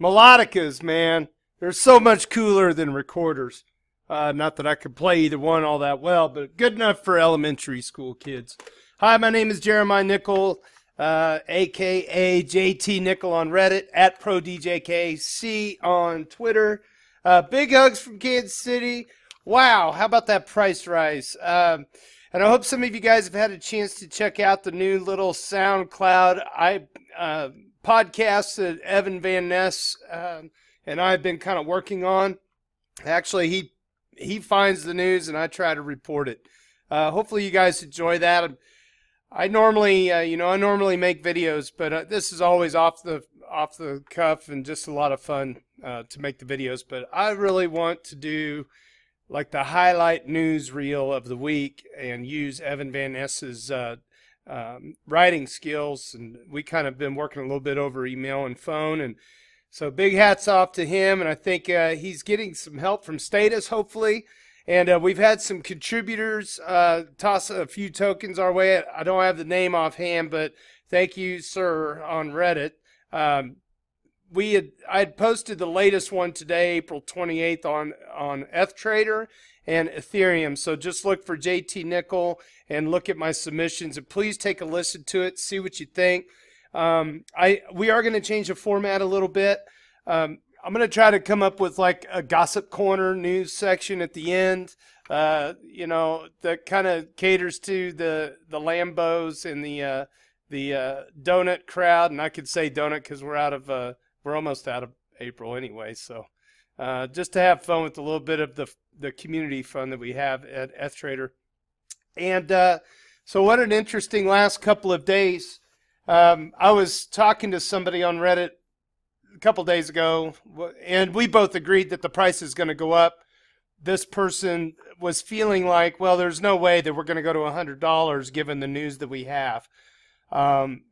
Melodicas, man. They're so much cooler than recorders. Not that I could play either one all that well, but good enough for elementary school kids. Hi, my name is Jeremiah Nickel, a.k.a. JT Nickel on Reddit, at ProDJKC on Twitter. Big hugs from Kansas City. Wow, how about that price rise? And I hope some of you guys have had a chance to check out the new little SoundCloud podcast that Evan Van Ness and I have been kind of working on. Actually, he finds the news and I try to report it. Hopefully you guys enjoy that. I normally make videos, but this is always off the cuff and just a lot of fun to make the videos. But I really want to do like the highlight news reel of the week and use Evan Van Ness's writing skills. And we kind of been working a little bit over email and phone, and so big hats off to him. And I think he's getting some help from Status, hopefully. And we've had some contributors toss a few tokens our way. I don't have the name offhand, but thank you, sir, on Reddit. I had posted the latest one today, April 28th, on ETHTrader and Ethereum. So just look for JT Nickel and look at my submissions, and please take a listen to it, see what you think. We are going to change the format a little bit. I'm going to try to come up with like a gossip corner news section at the end, that kind of caters to the Lambos and the donut crowd. And I could say donut because we're almost out of April anyway. So just to have fun with a little bit of the community fun that we have at ETHTrader. And so what an interesting last couple of days. I was talking to somebody on Reddit a couple days ago, and we both agreed that the price is going to go up. This person was feeling like, well, there's no way that we're going to go to $100 given the news that we have.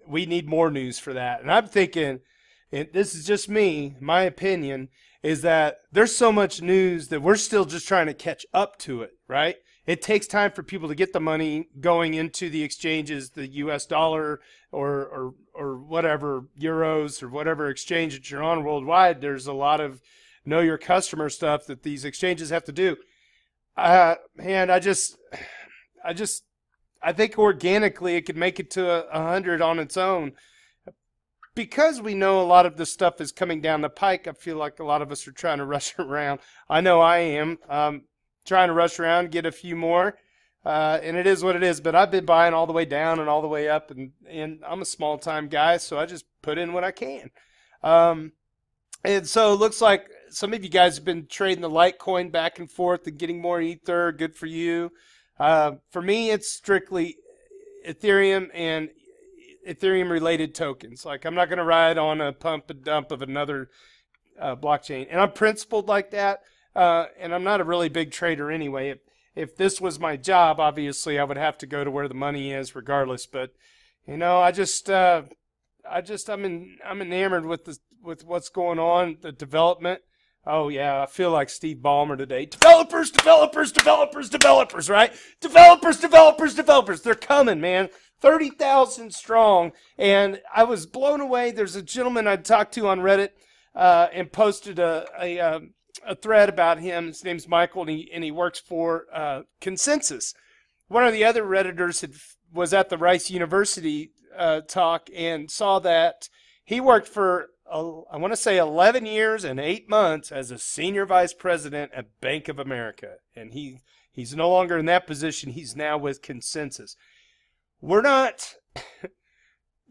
We need more news for that. And I'm thinking, and this is just me, my opinion, is that there's so much news that we're still just trying to catch up to it, right? It takes time for people to get the money going into the exchanges, the US dollar or whatever, euros or whatever exchange that you're on worldwide. There's a lot of know your customer stuff that these exchanges have to do. And I think organically it could make it to 100 on its own. Because we know a lot of this stuff is coming down the pike, I feel like a lot of us are trying to rush around. I know I am. Trying to rush around, get a few more, and it is what it is. But I've been buying all the way down and all the way up, and I'm a small-time guy, so I just put in what I can. And so it looks like some of you guys have been trading the Litecoin back and forth and getting more Ether. Good for you. For me, it's strictly Ethereum and Ethereum-related tokens. Like, I'm not going to ride on a pump and dump of another blockchain. And I'm principled like that. And I'm not a really big trader anyway. If this was my job, obviously I would have to go to where the money is regardless. But I'm enamored with what's going on, the development. Oh yeah, I feel like Steve Ballmer today. Developers, right? Developers. They're coming, man. 30,000 strong. And I was blown away. There's a gentleman I talked to on Reddit and posted a thread about him. His name's Michael, and he works for Consensus. One of the other Redditors was at the Rice University talk and saw that he worked for, I want to say 11 years and 8 months as a senior vice president at Bank of America. And he's no longer in that position. He's now with Consensus.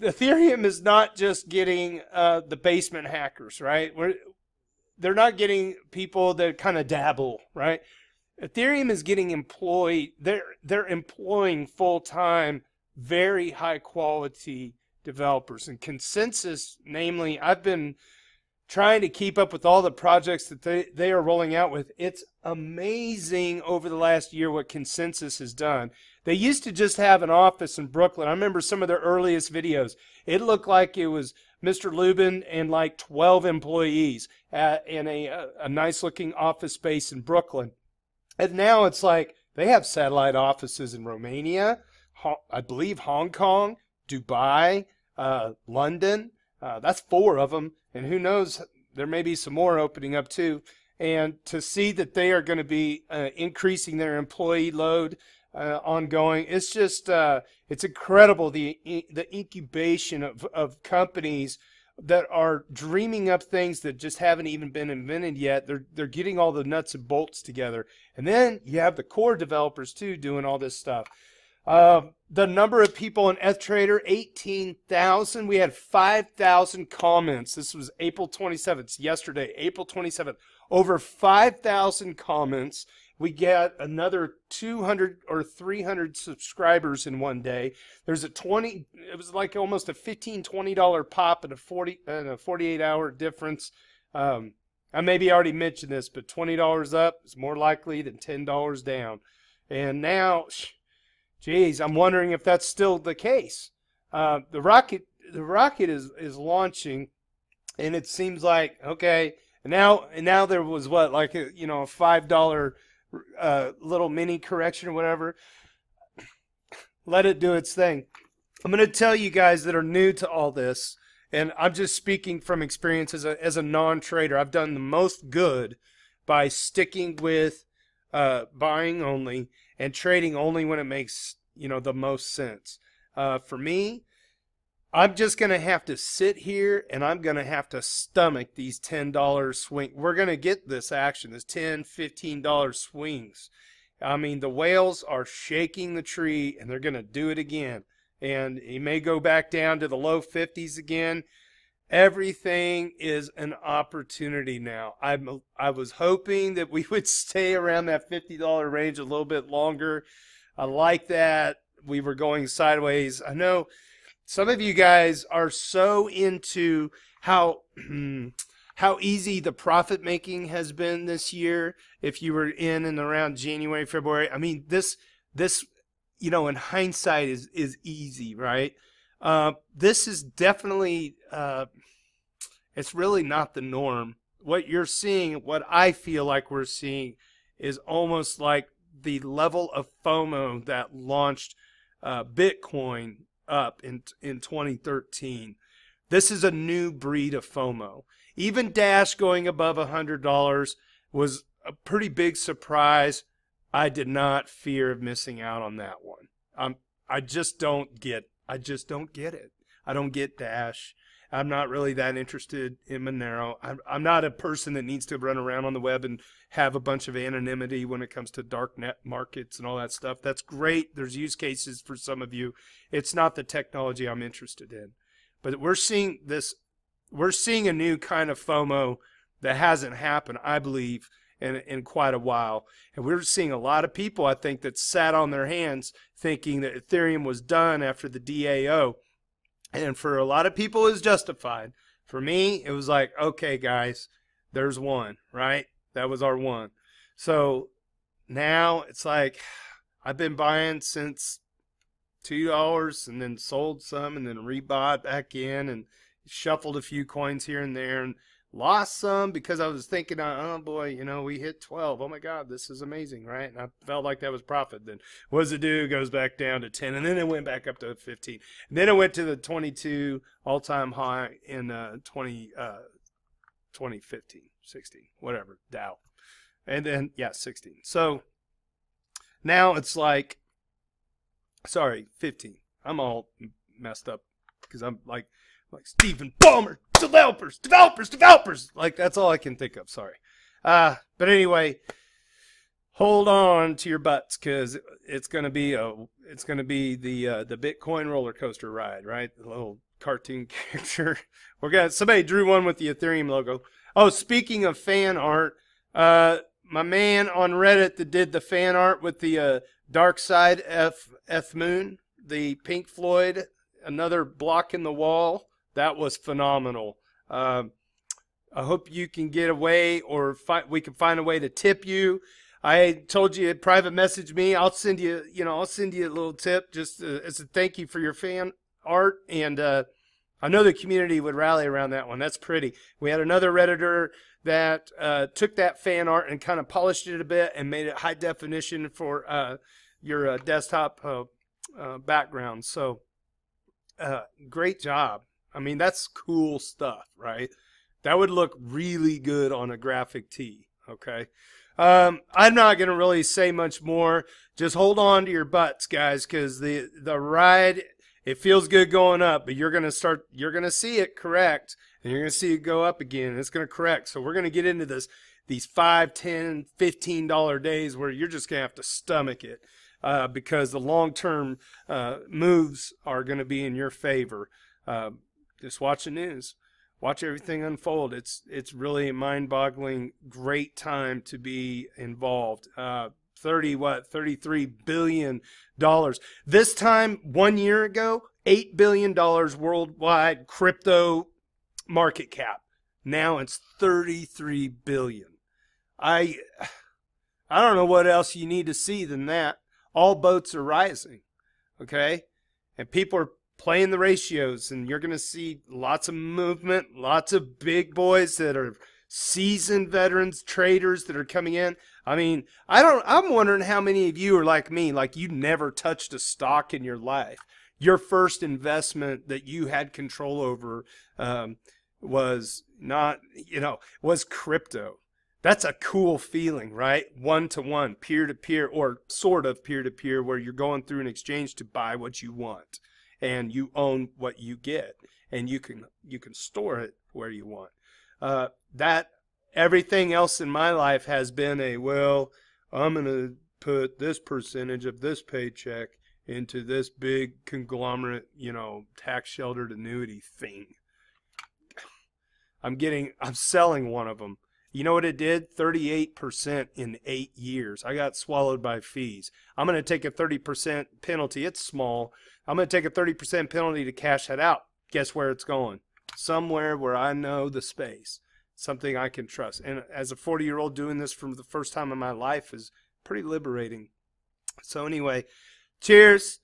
Ethereum is not just getting the basement hackers, right? They're not getting people that kind of dabble, right? Ethereum is getting employed. They're employing full-time, very high-quality developers. And Consensus, namely, I've been trying to keep up with all the projects that they are rolling out with. It's amazing over the last year what Consensus has done. They used to just have an office in Brooklyn. I remember some of their earliest videos. It looked like it was Mr. Lubin and like 12 employees in a nice-looking office space in Brooklyn. And now it's like they have satellite offices in Romania, I believe Hong Kong, Dubai, London. That's 4 of them. And who knows there may be some more opening up too. And to see that they are going to be increasing their employee load ongoing, it's just it's incredible the incubation of companies that are dreaming up things that just haven't even been invented yet. They're getting all the nuts and bolts together, and then you have the core developers too doing all this stuff. The number of people in ETHTrader, 18,000. We had 5,000 comments. This was April 27th, yesterday, April 27th. Over 5,000 comments. We get another 200 or 300 subscribers in one day. There's it was like almost a $15, $20 pop and a 48-hour difference. I maybe already mentioned this, but $20 up is more likely than $10 down. And now, geez, I'm wondering if that's still the case. The rocket is launching, and it seems like, okay, and now there was what, like a $5 little mini correction or whatever. Let it do its thing. I'm going to tell you guys that are new to all this, and I'm just speaking from experience as a non-trader. I've done the most good by sticking with buying only and trading only when it makes the most sense. For me, I'm just going to have to sit here and I'm going to have to stomach these $10 swing. We're going to get this action, this $10, $15 swings. I mean, the whales are shaking the tree and they're going to do it again. And it may go back down to the low 50s again. Everything is an opportunity now. I was hoping that we would stay around that $50 range a little bit longer. I like that. We were going sideways. I know some of you guys are so into how easy the profit making has been this year. If you were in and around January, February, I mean, this in hindsight is easy, right? This is definitely it's really not the norm. What you're seeing, what I feel like we're seeing, is almost like the level of FOMO that launched Bitcoin up in 2013. This is a new breed of FOMO. Even Dash going above $100 was a pretty big surprise. I did not fear of missing out on that one. I just don't get it. I don't get Dash. I'm not really that interested in Monero. I'm not a person that needs to run around on the web and have a bunch of anonymity when it comes to dark net markets and all that stuff. That's great. There's use cases for some of you. It's not the technology I'm interested in. But we're seeing a new kind of FOMO that hasn't happened, I believe, in quite a while. And we're seeing a lot of people, I think, that sat on their hands thinking that Ethereum was done after the DAO. And for a lot of people, it was justified. For me, it was like, okay, guys, there's one, right? That was our one. So now it's like I've been buying since $2 and then sold some and then rebought back in and shuffled a few coins here and there and lost some because I was thinking, oh boy, we hit 12. Oh my God, this is amazing, right? And I felt like that was profit. Then what does it do? It goes back down to 10, and then it went back up to 15. And then it went to the 22 all-time high in 2015, 16, whatever, Dow. And then, 16. So now it's like, sorry, 15. I'm all messed up because I'm like Stephen Ballmer. Developers. Like, that's all I can think of. Sorry. But anyway, hold on to your butts because it's gonna be the Bitcoin roller coaster ride, right? The little cartoon character. Somebody drew one with the Ethereum logo. Oh, speaking of fan art, my man on Reddit that did the fan art with the Dark Side F Moon, the Pink Floyd, another block in the wall. That was phenomenal. I hope you can get away, or we can find a way to tip you. I told you to private message me. I'll send you, a little tip just as a thank you for your fan art. And I know the community would rally around that one. That's pretty. We had another Redditor that took that fan art and kind of polished it a bit and made it high definition for your desktop background. So great job. I mean, that's cool stuff, right? That would look really good on a graphic tee, okay? I'm not going to really say much more. Just hold on to your butts, guys, because the ride, it feels good going up, but you're going to see it correct, and you're going to see it go up again, and it's going to correct. So we're going to get into these $5, $10, $15 days where you're just going to have to stomach it because the long-term moves are going to be in your favor. Just watch the news. Watch everything unfold. It's really a mind-boggling, great time to be involved. $33 billion. This time, 1 year ago, $8 billion worldwide crypto market cap. Now it's $33 billion. I don't know what else you need to see than that. All boats are rising, okay? And people are playing the ratios, and you're going to see lots of movement, lots of big boys that are seasoned veterans, traders that are coming in. I mean, I'm wondering how many of you are like me, like you never touched a stock in your life. Your first investment that you had control over was not, was crypto. That's a cool feeling, right? One-to-one, peer-to-peer, or sort of peer-to-peer, where you're going through an exchange to buy what you want. And you own what you get, and you can store it where you want. That everything else in my life has been I'm going to put this percentage of this paycheck into this big conglomerate, tax sheltered annuity thing. I'm selling one of them. You know what it did? 38% in 8 years. I got swallowed by fees. I'm going to take a 30% penalty. It's small. I'm going to take a 30% penalty to cash that out. Guess where it's going? Somewhere where I know the space. Something I can trust. And as a 40-year-old doing this for the first time in my life is pretty liberating. So anyway, cheers.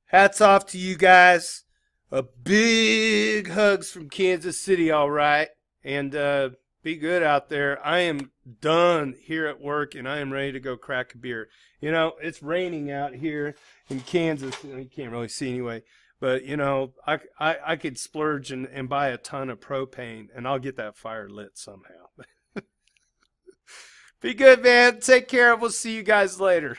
Hats off to you guys. A big hugs from Kansas City, all right? And be good out there. I am done here at work, and I am ready to go crack a beer. It's raining out here in Kansas. You can't really see anyway. But, I could splurge and buy a ton of propane, and I'll get that fire lit somehow. Be good, man. Take care. We'll see you guys later.